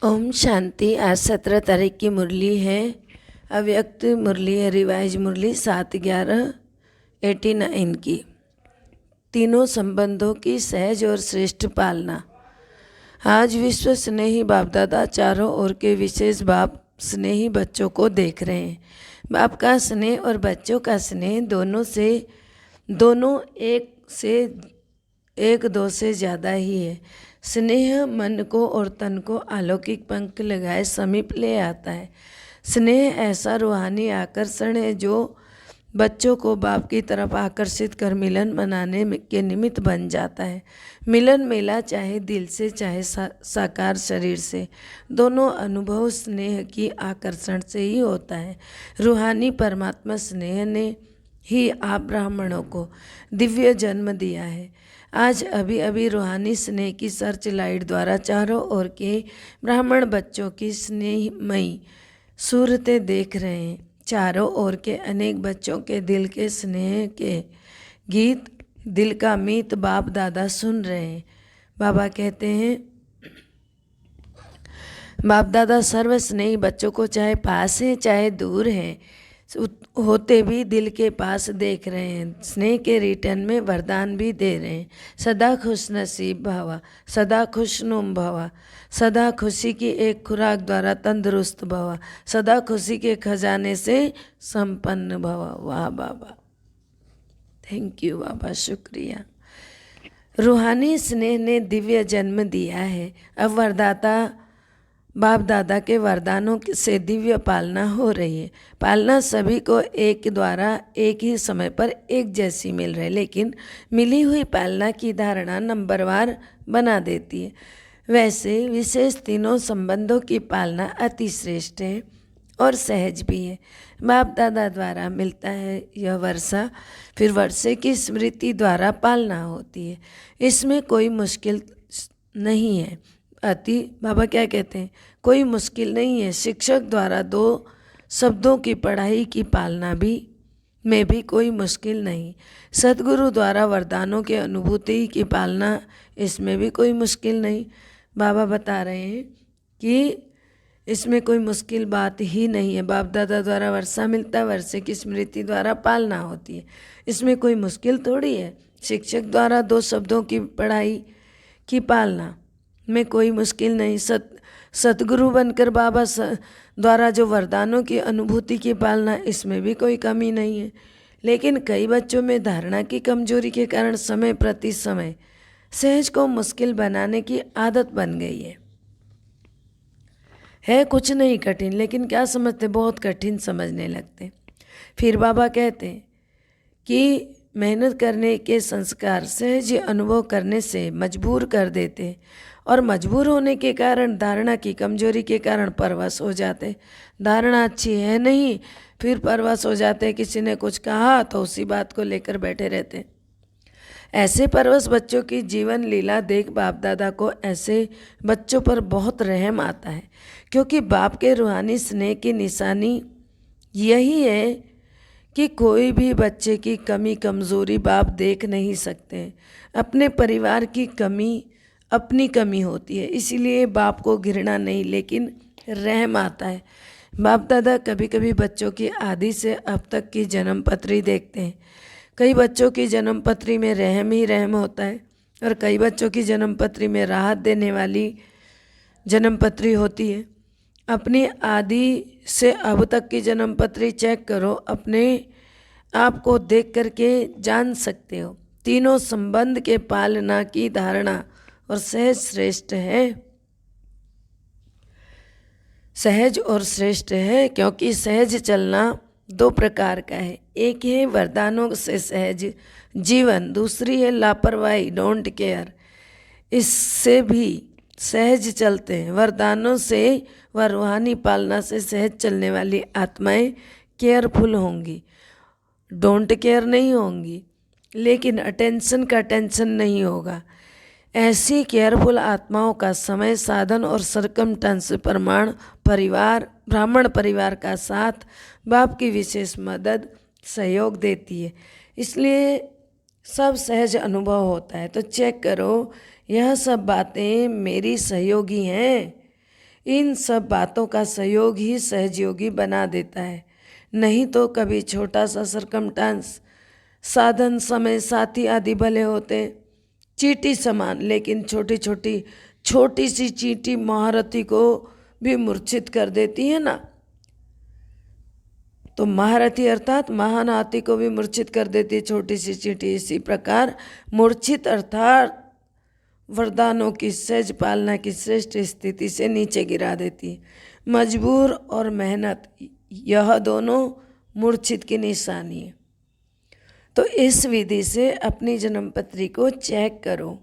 ओम शांति। आज 17 तारीख की मुरली है, अव्यक्त मुरली है, रिवाइज मुरली 7/11/89 की। तीनों संबंधों की सहज और श्रेष्ठ पालना। आज विश्व स्नेही बाप दादा चारों ओर के विशेष बाप स्नेही बच्चों को देख रहे हैं। बाप का स्नेह और बच्चों का स्नेह दोनों एक दो से ज़्यादा ही है। स्नेह मन को और तन को अलौकिक पंख लगाए समीप ले आता है। स्नेह ऐसा रूहानी आकर्षण है जो बच्चों को बाप की तरफ आकर्षित कर मिलन मनाने के निमित्त बन जाता है। मिलन मेला चाहे दिल से चाहे साकार शरीर से, दोनों अनुभव स्नेह की आकर्षण से ही होता है। रूहानी परमात्मा स्नेह ने ही आप ब्राह्मणों को दिव्य जन्म दिया है। आज अभी अभी रूहानी स्नेह की सर्च लाइट द्वारा चारों ओर के ब्राह्मण बच्चों की स्नेहमयी सूरतें देख रहे हैं। चारों ओर के अनेक बच्चों के दिल के स्नेह के गीत, दिल का मीत बाप दादा सुन रहे हैं। बाबा कहते हैं, बाप दादा सर्व स्नेही बच्चों को चाहे पास हैं चाहे दूर हैं होते भी दिल के पास देख रहे हैं। स्नेह के रिटर्न में वरदान भी दे रहे हैं। सदा खुश नसीब भवा, सदा खुशनुम भवा, सदा खुशी की एक खुराक द्वारा तंदुरुस्त भवा, सदा खुशी के खजाने से संपन्न भवा। वाह बाबा, थैंक यू बाबा, शुक्रिया। रूहानी स्नेह ने दिव्य जन्म दिया है। अब वरदाता बाप दादा के वरदानों से दिव्य पालना हो रही है। पालना सभी को एक द्वारा एक ही समय पर एक जैसी मिल रही है, लेकिन मिली हुई पालना की धारणा नंबरवार बना देती है। वैसे विशेष तीनों संबंधों की पालना अति श्रेष्ठ है और सहज भी है। बाप दादा द्वारा मिलता है यह वर्षा, फिर वर्षे की स्मृति द्वारा पालना होती है। इसमें कोई मुश्किल नहीं है। बाबा क्या कहते हैं, कोई मुश्किल नहीं है। शिक्षक द्वारा 2 शब्दों की पढ़ाई की पालना में भी कोई मुश्किल नहीं। सद्गुरु द्वारा वरदानों के अनुभूति की पालना, इसमें भी कोई मुश्किल नहीं। बाबा बता रहे हैं कि इसमें कोई मुश्किल बात ही नहीं है। बाप दादा द्वारा वर्षा मिलता है, वर्षे की स्मृति द्वारा पालना होती है, इसमें कोई मुश्किल थोड़ी है। शिक्षक द्वारा 2 शब्दों की पढ़ाई की पालना में कोई मुश्किल नहीं। सतगुरु बनकर बाबा द्वारा जो वरदानों की अनुभूति की पालना, इसमें भी कोई कमी नहीं है। लेकिन कई बच्चों में धारणा की कमजोरी के कारण समय प्रति समय सहज को मुश्किल बनाने की आदत बन गई है कुछ नहीं कठिन, लेकिन क्या समझते, बहुत कठिन समझने लगते। फिर बाबा कहते हैं कि मेहनत करने के संस्कार सहज अनुभव करने से मजबूर कर देते, और मजबूर होने के कारण धारणा की कमजोरी के कारण परवश हो जाते। धारणा अच्छी है नहीं, फिर परवश हो जाते। किसी ने कुछ कहा तो उसी बात को लेकर बैठे रहते। ऐसे परवश बच्चों की जीवन लीला देख बाप दादा को ऐसे बच्चों पर बहुत रहम आता है, क्योंकि बाप के रूहानी स्नेह की निशानी यही है कि कोई भी बच्चे की कमी कमज़ोरी बाप देख नहीं सकते। अपने परिवार की कमी अपनी कमी होती है, इसीलिए बाप को घृणा नहीं लेकिन रहम आता है। बाप दादा कभी कभी बच्चों की आदि से अब तक की जन्म पत्री देखते हैं। कई बच्चों की जन्म पत्री में रहम ही रहम होता है, और कई बच्चों की जन्म पत्री में राहत देने वाली जन्म पत्री होती है। अपनी आदि से अब तक की जन्म पत्री चेक करो, अपने आप को देख करके जान सकते हो। तीनों संबंध के पालना की धारणा और सहज श्रेष्ठ है, सहज और श्रेष्ठ है, क्योंकि सहज चलना 2 प्रकार का है। एक है वरदानों से सहज जीवन, दूसरी है लापरवाही, डोंट केयर। इससे भी सहज चलते हैं। वरदानों से व रूहानी पालना से सहज चलने वाली आत्माएं केयरफुल होंगी, डोंट केयर नहीं होंगी, लेकिन अटेंशन का टेंशन नहीं होगा। ऐसी केयरफुल आत्माओं का समय, साधन और सरकमस्टेंस ब्राह्मण परिवार का साथ, बाप की विशेष मदद सहयोग देती है, इसलिए सब सहज अनुभव होता है। तो चेक करो, यह सब बातें मेरी सहयोगी हैं, इन सब बातों का सहयोग ही सहजयोगी बना देता है। नहीं तो कभी छोटा सा सरकमस्टांस, साधन, समय, साथी आदि भले होते चींटी समान, लेकिन छोटी सी चींटी महारथी को भी मूर्छित कर देती है ना। तो महारथी अर्थात महान हाथी को भी मूर्छित कर देती है छोटी सी चींटी। इसी प्रकार मूर्छित अर्थात वरदानों की सहज पालना की श्रेष्ठ स्थिति से नीचे गिरा देती है। मजबूर और मेहनत, यह दोनों मूर्छित की निशानी है। तो इस विधि से अपनी जन्मपत्री को चेक करो।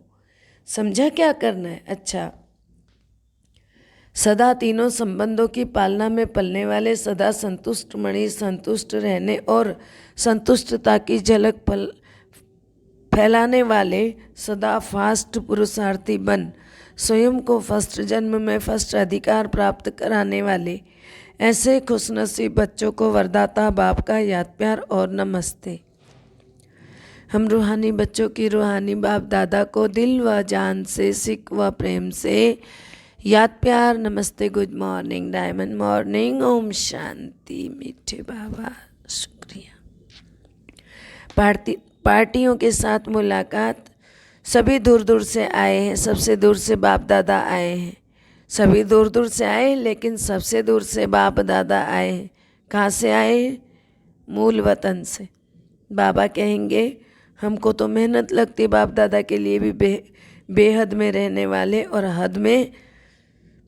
समझा क्या करना है? अच्छा, सदा तीनों संबंधों की पालना में पलने वाले, सदा संतुष्ट मणि, संतुष्ट रहने और संतुष्टता की झलक फैलाने वाले, सदा फास्ट पुरुषार्थी बन स्वयं को फर्स्ट जन्म में फर्स्ट अधिकार प्राप्त कराने वाले, ऐसे खुशनसीब बच्चों को वरदाता बाप का याद प्यार और नमस्ते। हम रूहानी बच्चों की रूहानी बाप दादा को दिल व जान से, सिक व प्रेम से याद प्यार नमस्ते, good morning, diamond morning, Om Shanti. मीठे बाबा शुक्रिया। पार्टियों के साथ मुलाकात, सभी दूर दूर से आए हैं, सबसे दूर से बाप दादा आए हैं। सभी दूर दूर से आए, लेकिन सबसे दूर से बाप दादा आए हैं। कहाँ से आए? मूल वतन से। बाबा कहेंगे हमको तो मेहनत लगती बाप दादा के लिए भी बेहद में रहने वाले, और हद में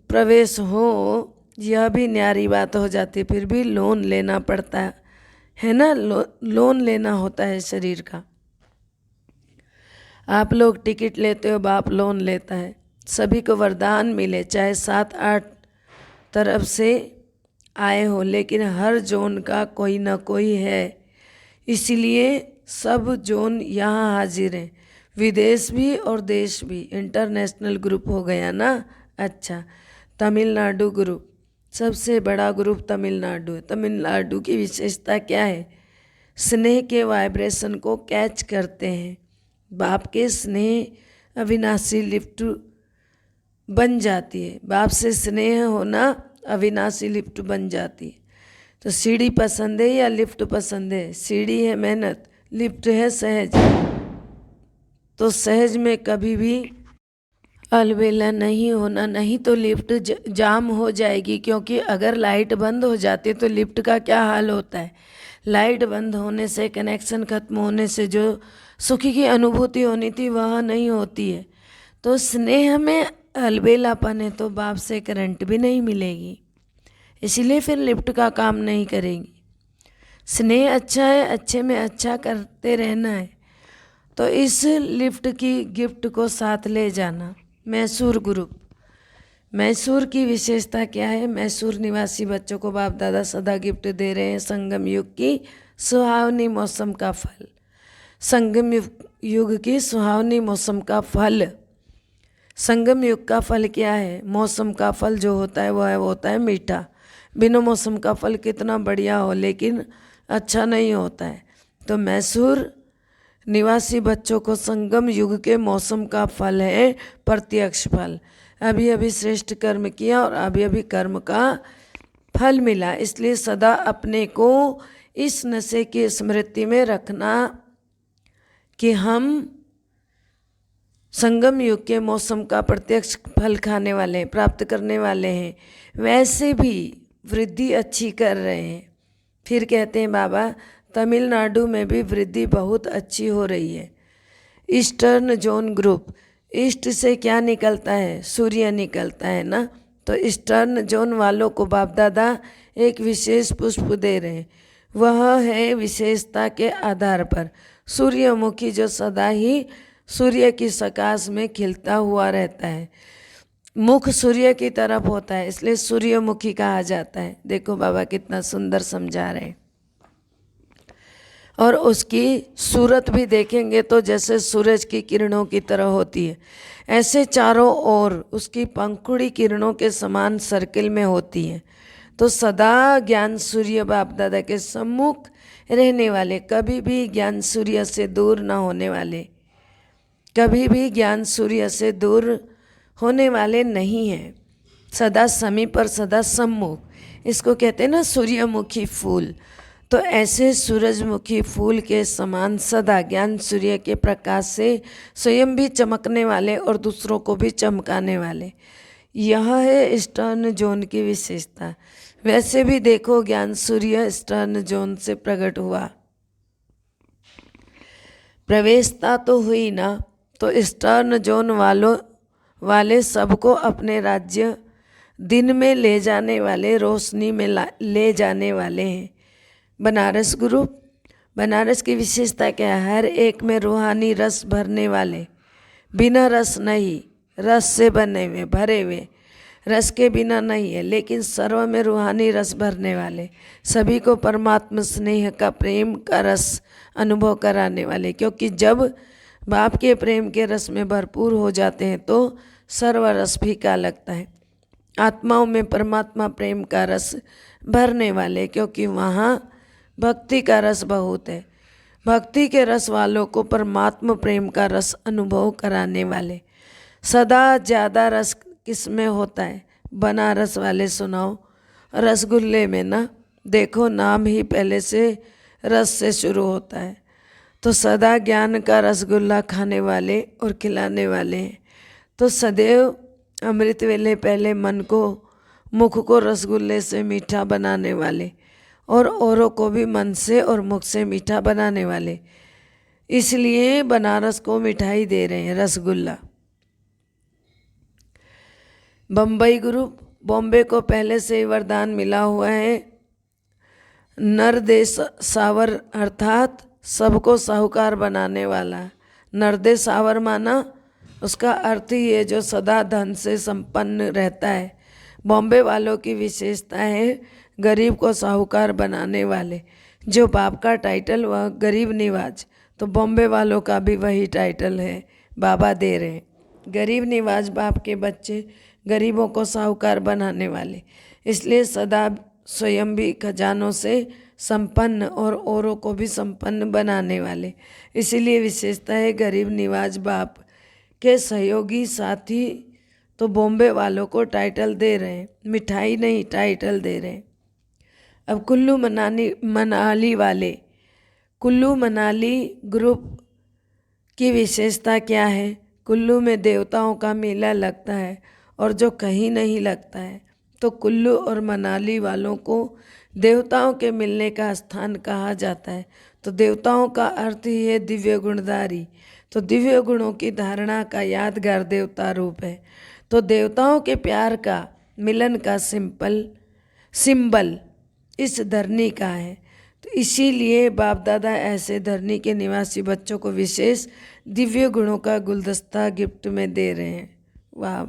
प्रवेश हो यह भी न्यारी बात हो जाती, फिर भी लोन लेना पड़ता है ना। लोन लेना होता है शरीर का। आप लोग टिकट लेते हो, बाप लोन लेता है। सभी को वरदान मिले, चाहे 7-8 तरफ से आए हो, लेकिन हर जोन का कोई ना कोई है, इसीलिए सब जोन यहाँ हाजिर हैं, विदेश भी और देश भी। इंटरनेशनल ग्रुप हो गया ना। अच्छा, तमिलनाडु ग्रुप, सबसे बड़ा ग्रुप तमिलनाडु है। तमिलनाडु की विशेषता क्या है? स्नेह के वाइब्रेशन को कैच करते हैं। बाप के स्नेह अविनाशी लिफ्ट बन जाती है। बाप से स्नेह होना अविनाशी लिफ्ट बन जाती है। तो सीढ़ी पसंद है या लिफ्ट पसंद है? सीढ़ी है मेहनत, लिफ्ट है सहज। तो सहज में कभी भी अलबेला नहीं होना, नहीं तो लिफ्ट जाम हो जाएगी। क्योंकि अगर लाइट बंद हो जाती तो लिफ्ट का क्या हाल होता है? लाइट बंद होने से, कनेक्शन खत्म होने से जो सुखी की अनुभूति होनी थी वह नहीं होती है। तो स्नेह में अलबेलापन है तो बाप से करंट भी नहीं मिलेगी, इसीलिए फिर लिफ्ट का काम नहीं करेगी। स्नेह अच्छा है, अच्छे में अच्छा करते रहना है। तो इस लिफ्ट की गिफ्ट को साथ ले जाना। मैसूर ग्रुप, मैसूर की विशेषता क्या है? मैसूर निवासी बच्चों को बाप दादा सदा गिफ्ट दे रहे हैं संगम युग की सुहावनी मौसम का फल। संगम युग की सुहावनी मौसम का फल। संगम युग का फल क्या है? मौसम का फल जो होता है वो होता है मीठा। बिना मौसम का फल कितना बढ़िया हो, लेकिन अच्छा नहीं होता है। तो मैसूर निवासी बच्चों को संगम युग के मौसम का फल है प्रत्यक्ष फल। अभी अभी श्रेष्ठ कर्म किया और अभी अभी कर्म का फल मिला, इसलिए सदा अपने को इस नशे की स्मृति में रखना कि हम संगम युग के मौसम का प्रत्यक्ष फल खाने वाले हैं, प्राप्त करने वाले हैं। वैसे भी वृद्धि अच्छी कर रहे हैं। फिर कहते हैं बाबा तमिलनाडु में भी वृद्धि बहुत अच्छी हो रही है। ईस्टर्न जोन ग्रुप, ईस्ट से क्या निकलता है? सूर्य निकलता है ना। तो ईस्टर्न जोन वालों को बाप दादा एक विशेष पुष्प दे रहे हैं। वह है विशेषता के आधार पर सूर्यमुखी, जो सदा ही सूर्य की सकाश में खिलता हुआ रहता है। मुख सूर्य की तरफ होता है, इसलिए सूर्यमुखी कहा जाता है। देखो बाबा कितना सुंदर समझा रहे हैं। और उसकी सूरत भी देखेंगे तो जैसे सूरज की किरणों की तरह होती है, ऐसे चारों ओर उसकी पंखुड़ी किरणों के समान सर्किल में होती है। तो सदा ज्ञान सूर्य बाप दादा के सम्मुख रहने वाले, कभी भी ज्ञान सूर्य से दूर न होने वाले, कभी भी ज्ञान सूर्य से दूर होने वाले नहीं हैं। सदा समीप और सदा सम्मुख, इसको कहते हैं ना सूर्यमुखी फूल। तो ऐसे सूरजमुखी फूल के समान सदा ज्ञान सूर्य के प्रकाश से स्वयं भी चमकने वाले और दूसरों को भी चमकाने वाले, यह है ईस्टर्न जोन की विशेषता। वैसे भी देखो ज्ञान सूर्य ईस्टर्न जोन से प्रकट हुआ, प्रवेशता तो हुई ना, तो ईस्टर्न जोन वाले सबको अपने राज्य दिन में ले जाने वाले, रोशनी में ले जाने वाले हैं। बनारस गुरु, बनारस की विशेषता क्या है? हर एक में रूहानी रस भरने वाले, बिना रस नहीं, रस से बने हुए भरे हुए, रस के बिना नहीं है, लेकिन सर्व में रूहानी रस भरने वाले, सभी को परमात्मा स्नेह का, प्रेम का रस अनुभव कराने वाले। क्योंकि जब बाप के प्रेम के रस में भरपूर हो जाते हैं तो सर्व रस फीका लगता है। आत्माओं में परमात्मा प्रेम का रस भरने वाले, क्योंकि वहाँ भक्ति का रस बहुत है। भक्ति के रस वालों को परमात्मा प्रेम का रस अनुभव कराने वाले। सदा ज़्यादा रस किस में होता है? बनारस वाले सुनाओ, रसगुल्ले में ना। देखो नाम ही पहले से रस से शुरू होता है। तो सदा ज्ञान का रसगुल्ला खाने वाले और खिलाने वाले हैं। तो सदैव अमृत वेले पहले मन को, मुख को रसगुल्ले से मीठा बनाने वाले और औरों को भी मन से और मुख से मीठा बनाने वाले, इसलिए बनारस को मिठाई दे रहे हैं, रसगुल्ला। बम्बई गुरु, बॉम्बे को पहले से ही वरदान मिला हुआ है, नरदेश सावर, अर्थात सबको साहूकार बनाने वाला। नरदे सावर माना, उसका अर्थ ही है जो सदा धन से संपन्न रहता है। बॉम्बे वालों की विशेषता है गरीब को साहूकार बनाने वाले। जो बाप का टाइटल वह गरीब निवाज, तो बॉम्बे वालों का भी वही टाइटल है, बाबा दे रहे हैं। गरीब निवाज बाप के बच्चे, गरीबों को साहूकार बनाने वाले, इसलिए सदा स्वयं भी खजानों से संपन्न और औरों को भी संपन्न बनाने वाले। इसीलिए विशेषता है गरीब निवाज बाप के सहयोगी साथी। तो बॉम्बे वालों को टाइटल दे रहे हैं, मिठाई नहीं टाइटल दे रहे हैं। अब कुल्लू मनाली वाले, कुल्लू मनाली ग्रुप की विशेषता क्या है? कुल्लू में देवताओं का मेला लगता है और जो कहीं नहीं लगता है। तो कुल्लू और मनाली वालों को देवताओं के मिलने का स्थान कहा जाता है। तो देवताओं का अर्थ ही है दिव्य गुणधारी, तो दिव्य गुणों की धारणा का यादगार देवता रूप है। तो देवताओं के प्यार का, मिलन का सिंबल इस धरनी का है। तो इसीलिए बाप दादा ऐसे धरनी के निवासी बच्चों को विशेष दिव्य गुणों का गुलदस्ता गिफ्ट में दे रहे हैं। वाह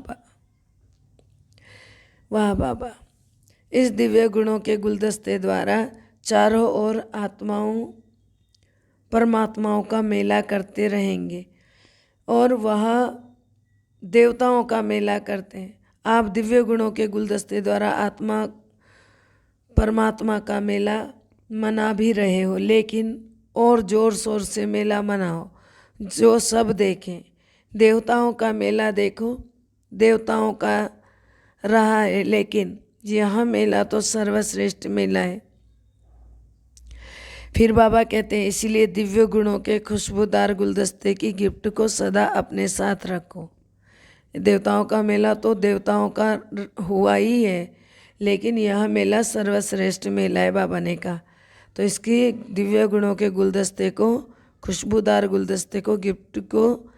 वाह बाबा, इस दिव्य गुणों के गुलदस्ते द्वारा चारों ओर आत्माओं परमात्माओं का मेला करते रहेंगे और वह देवताओं का मेला करते हैं। आप दिव्य गुणों के गुलदस्ते द्वारा आत्मा परमात्मा का मेला मना भी रहे हो, लेकिन और ज़ोर शोर से मेला मनाओ जो सब देखें। देवताओं का मेला देखो, देवताओं का रहा है, लेकिन यह मेला तो सर्वश्रेष्ठ मेला है। फिर बाबा कहते हैं इसीलिए दिव्य गुणों के खुशबूदार गुलदस्ते की गिफ्ट को सदा अपने साथ रखो। देवताओं का मेला तो देवताओं का हुआ ही है, लेकिन यह मेला सर्वश्रेष्ठ मेला है बाबा ने कहा। तो इसकी दिव्य गुणों के गुलदस्ते को, खुशबूदार गुलदस्ते को, गिफ्ट को,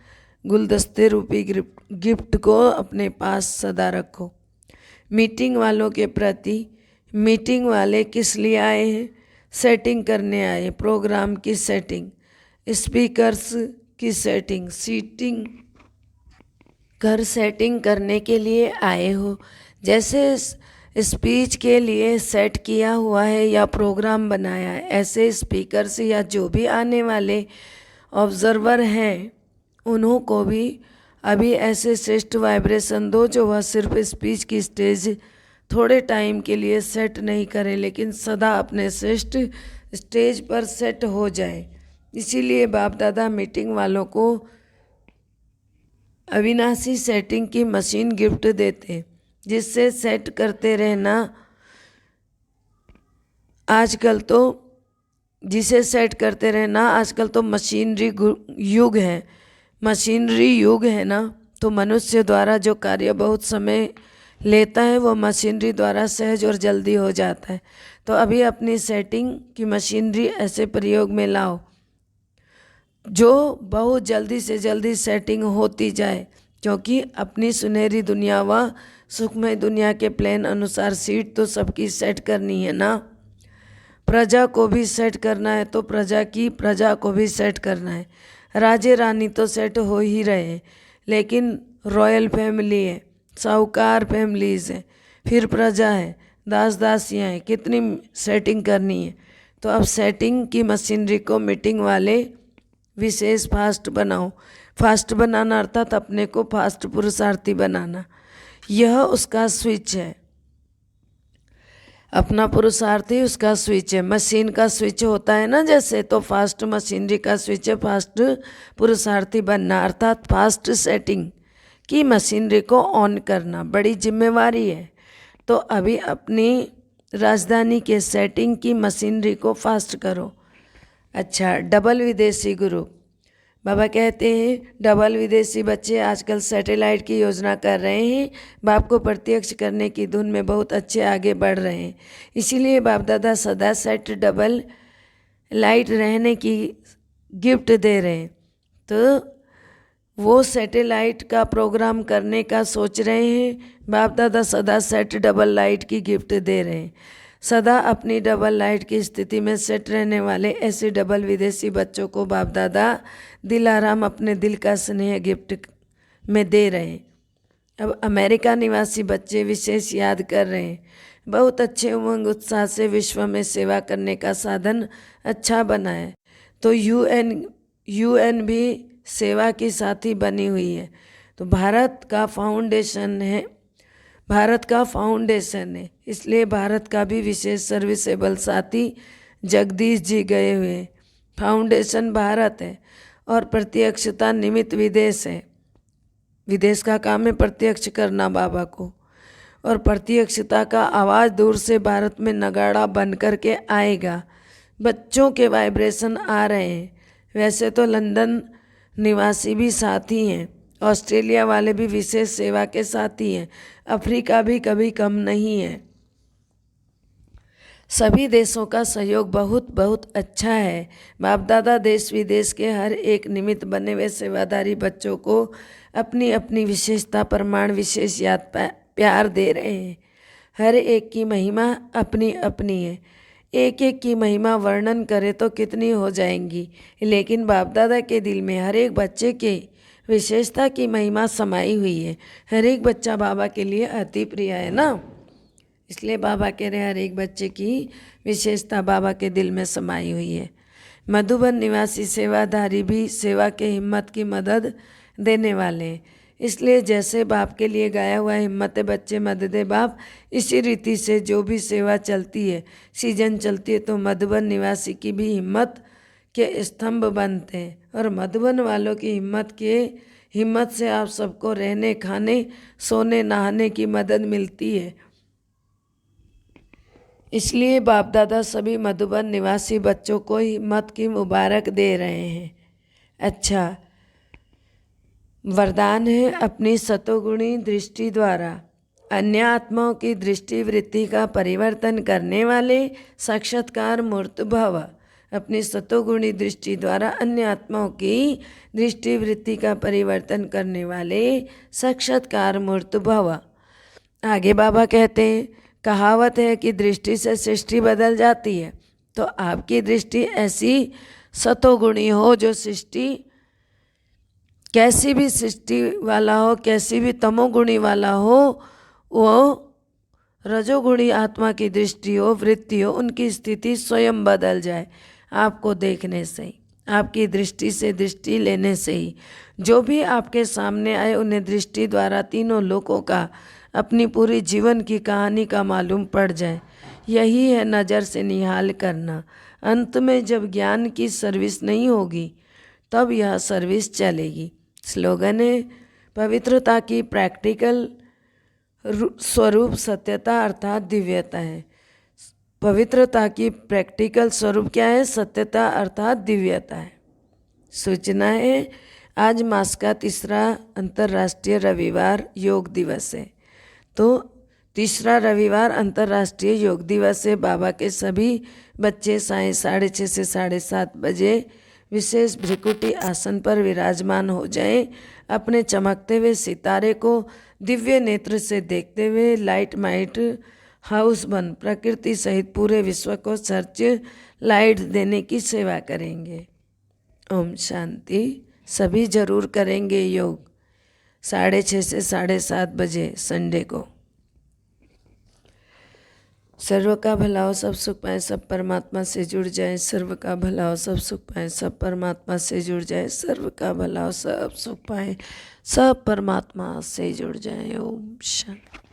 गुलदस्ते रूपी गिफ्ट को अपने पास सदा रखो। मीटिंग वालों के प्रति, मीटिंग वाले किस लिए आए हैं? सेटिंग करने आए, प्रोग्राम की सेटिंग, स्पीकर्स की सेटिंग, सीटिंग घर सेटिंग करने के लिए आए हो। जैसे स्पीच के लिए सेट किया हुआ है या प्रोग्राम बनाया है, ऐसे स्पीकर्स या जो भी आने वाले ऑब्जर्वर हैं उन्हों को भी अभी ऐसे श्रेष्ठ वाइब्रेशन दो जो वह सिर्फ स्पीच की स्टेज थोड़े टाइम के लिए सेट नहीं करें, लेकिन सदा अपने श्रेष्ठ स्टेज पर सेट हो जाए। इसीलिए बाप दादा मीटिंग वालों को अविनाशी सेटिंग की मशीन गिफ्ट देते हैं। जिससे सेट करते रहना आजकल तो जिसे सेट करते रहना आजकल तो मशीनरी युग है, मशीनरी युग है ना। तो मनुष्य द्वारा जो कार्य बहुत समय लेता है वो मशीनरी द्वारा सहज और जल्दी हो जाता है। तो अभी अपनी सेटिंग की मशीनरी ऐसे प्रयोग में लाओ जो बहुत जल्दी से जल्दी सेटिंग होती जाए, क्योंकि अपनी सुनहरी दुनिया व सुखमय दुनिया के प्लान अनुसार सीट तो सबकी सेट करनी है ना। प्रजा को भी सेट करना है तो प्रजा को भी सेट करना है। राजे रानी तो सेट हो ही रहे हैं, लेकिन रॉयल फैमिली है, साहूकार फैमिलीज है, फिर प्रजा है, दास दासियाँ हैं, कितनी सेटिंग करनी है। तो अब सेटिंग की मशीनरी को मीटिंग वाले विशेष फास्ट बनाओ। फास्ट बनाना अर्थात अपने को फास्ट पुरुषार्थी बनाना, यह उसका स्विच है। अपना पुरुषार्थी उसका स्विच है। मशीन का स्विच होता है ना जैसे, तो फास्ट मशीनरी का स्विच है फास्ट पुरुषार्थी बनना, अर्थात फास्ट सेटिंग की मशीनरी को ऑन करना बड़ी जिम्मेवारी है। तो अभी अपनी राजधानी के सेटिंग की मशीनरी को फास्ट करो। अच्छा, डबल विदेशी गुरु बाबा कहते हैं डबल विदेशी बच्चे आजकल सैटेलाइट की योजना कर रहे हैं, बाप को प्रत्यक्ष करने की धुन में बहुत अच्छे आगे बढ़ रहे हैं। इसीलिए बाप दादा सदा सेट डबल लाइट रहने की गिफ्ट दे रहे हैं। तो वो सैटेलाइट का प्रोग्राम करने का सोच रहे हैं, बाप दादा सदा सेट डबल लाइट की गिफ्ट दे रहे हैं। सदा अपनी डबल लाइट की स्थिति में सेट रहने वाले ऐसे डबल विदेशी बच्चों को बाप दादा दिल आराम अपने दिल का स्नेह गिफ्ट में दे रहे हैं। अब अमेरिका निवासी बच्चे विशेष याद कर रहे हैं, बहुत अच्छे उमंग उत्साह से विश्व में सेवा करने का साधन अच्छा बना है। तो यूएन भी सेवा की साथी बनी हुई है। तो भारत का फाउंडेशन है, इसलिए भारत का भी विशेष सर्विसेबल साथी जगदीश जी गए हुए हैं। फाउंडेशन भारत है और प्रत्यक्षता निमित्त विदेश है। विदेश का काम है प्रत्यक्ष करना बाबा को, और प्रत्यक्षता का आवाज़ दूर से भारत में नगाड़ा बन कर के आएगा। बच्चों के वाइब्रेशन आ रहे हैं। वैसे तो लंदन निवासी भी साथी हैं, ऑस्ट्रेलिया वाले भी विशेष सेवा के साथी हैं, अफ्रीका भी कभी कम नहीं है। सभी देशों का सहयोग बहुत बहुत अच्छा है। बाप दादा देश विदेश के हर एक निमित्त बने हुए सेवादारी बच्चों को अपनी अपनी विशेषता प्रमाण विशेष याद प्यार दे रहे हैं। हर एक की महिमा अपनी अपनी है। एक एक की महिमा वर्णन करे तो कितनी हो जाएंगी, लेकिन बाप दादा के दिल में हर एक बच्चे के विशेषता की महिमा समाई हुई है। हर एक बच्चा बाबा के लिए अति प्रिय है ना, इसलिए बाबा कह रहे हर एक बच्चे की विशेषता बाबा के दिल में समाई हुई है। मधुबन निवासी सेवाधारी भी सेवा के हिम्मत की मदद देने वाले हैं, इसलिए जैसे बाप के लिए गाया हुआ हिम्मत बच्चे मददे बाप, इसी रीति से जो भी सेवा चलती है, सीजन चलती है, तो मधुबन निवासी की भी हिम्मत के स्तंभ बनते हैं। और मधुबन वालों की हिम्मत से आप सबको रहने खाने सोने नहाने की मदद मिलती है। इसलिए बाप दादा सभी मधुबन निवासी बच्चों को हिम्मत की मुबारक दे रहे हैं। अच्छा, वरदान है अपनी सतोगुणी दृष्टि द्वारा अन्य आत्माओं की दृष्टि वृत्ति का परिवर्तन करने वाले साक्षात्कार मूर्त भव। अपनी सतोगुणी दृष्टि द्वारा अन्य आत्माओं की दृष्टि वृत्ति का परिवर्तन करने वाले साक्षात्कार मूर्त भव। आगे बाबा कहते हैं, कहावत है कि दृष्टि से सृष्टि बदल जाती है। तो आपकी दृष्टि ऐसी सतोगुणी हो जो सृष्टि कैसी भी सृष्टि वाला हो, कैसी भी तमोगुणी वाला हो, वो रजोगुणी आत्मा की दृष्टि हो, वृत्ति हो, उनकी स्थिति स्वयं बदल जाए आपको देखने से ही, आपकी दृष्टि से दृष्टि लेने से ही। जो भी आपके सामने आए उन्हें दृष्टि द्वारा तीनों लोकों का अपनी पूरी जीवन की कहानी का मालूम पड़ जाए। यही है नज़र से निहाल करना। अंत में जब ज्ञान की सर्विस नहीं होगी तब यह सर्विस चलेगी। स्लोगन है, पवित्रता की प्रैक्टिकल स्वरूप सत्यता अर्थात दिव्यता है। पवित्रता की प्रैक्टिकल स्वरूप क्या है? सत्यता अर्थात दिव्यता है। सूचना है, आज मास का तीसरा अंतर्राष्ट्रीय रविवार योग दिवस है। तो तीसरा रविवार अंतर्राष्ट्रीय योग दिवस है। बाबा के सभी बच्चे 6:30 से 7:30 बजे विशेष भ्रिकुटी आसन पर विराजमान हो जाएं। अपने चमकते हुए सितारे को दिव्य नेत्र से देखते हुए लाइट माइट हाउस बन प्रकृति सहित पूरे विश्व को सर्च लाइट देने की सेवा करेंगे। ओम शांति। सभी जरूर करेंगे योग 6:30 से 7:30 बजे संडे को। सर्व का भला हो, सब सुख पाए, सब परमात्मा से जुड़ जाए। सर्व का भला हो, सब सुख पाए, सब परमात्मा से जुड़ जाए। सर्व का भला हो, सब सुख पाए, सब परमात्मा से जुड़ जाए। ओम शांति।